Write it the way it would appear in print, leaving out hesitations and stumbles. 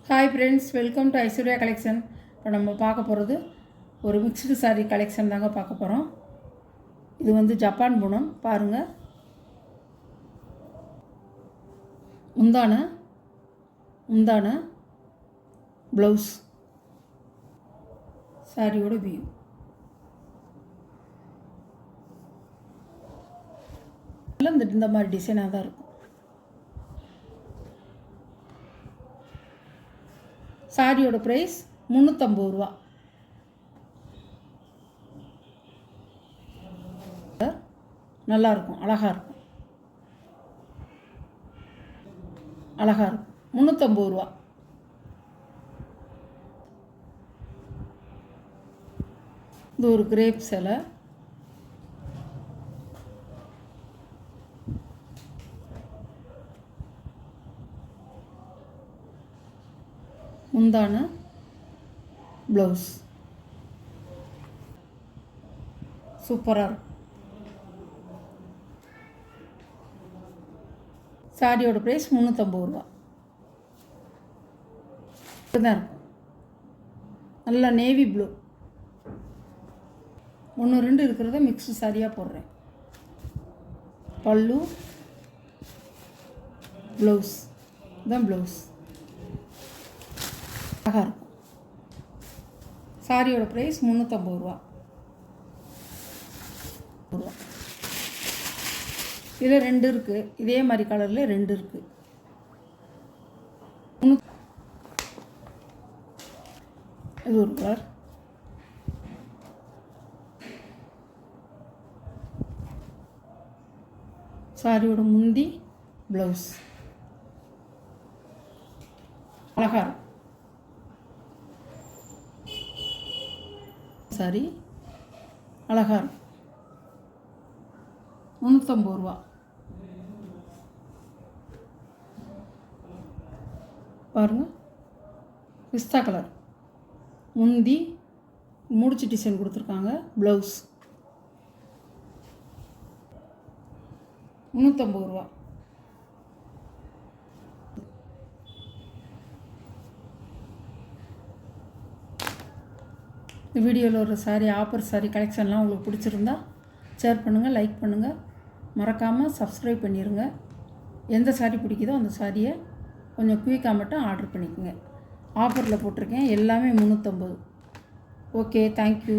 Hi friends, welcome to Aishwarya collection. இப்போ நம்ம பார்க்க போகிறது ஒரு மிக்ஸ்டு சாரீ கலெக்ஷன் தாங்க பார்க்க போகிறோம். இது வந்து ஜப்பான் பூனம் பாருங்கள். முந்தான ப்ளவுஸ் சாரியோட வியூ. இந்த மாதிரி டிசைனாக தான் இருக்கும். சாரியோட ப்ரைஸ் 350 ரூபா. நல்லாயிருக்கும், அழகாக இருக்கும் 350 ரூபா. இது ஒரு கிரேப் சேலை. முந்தான ப்ளவுஸ் சூப்பராக இருக்கும். சாரியோட ப்ரைஸ் 350 ரூபா தான் இருக்கும். நல்லா நேவி ப்ளூ 1-2 இருக்கிறத மிக்ஸ்டு சாரியாக போடுறேன். பல்லு ப்ளவுஸ் தான் ப்ளவுஸ் அழகாக இருக்கும். சாரியோட ப்ரைஸ் 350 ரூபா. இதில் 2 இருக்குது, இதே மாதிரி கலரில் 2 இருக்குது. இது ஒரு கலர். சாரியோட முந்தி ப்ளவுஸ் அழகாக இருக்கும். சாரி அழகாக இருக்கும். 350 ரூபா. பாருங்கள், பிஸ்தா கலர் முந்தி முடிச்சு டிசைன் கொடுத்துருக்காங்க. ப்ளவுஸ் 350 ரூபா. இந்த வீடியோவில் ஒரு சாரீ ஆஃபர் சாரீ கலெக்ஷன்லாம் உங்களுக்கு பிடிச்சிருந்தா ஷேர் பண்ணுங்கள், லைக் பண்ணுங்கள், மறக்காமல் சப்ஸ்கிரைப் பண்ணிடுங்க. எந்த சாரீ பிடிக்குதோ அந்த சாரியை கொஞ்சம் குயிக்காக மட்டும் ஆர்டர் பண்ணிக்கோங்க. ஆஃபரில் போட்டிருக்கேன், எல்லாமே 350. Okay, thank you.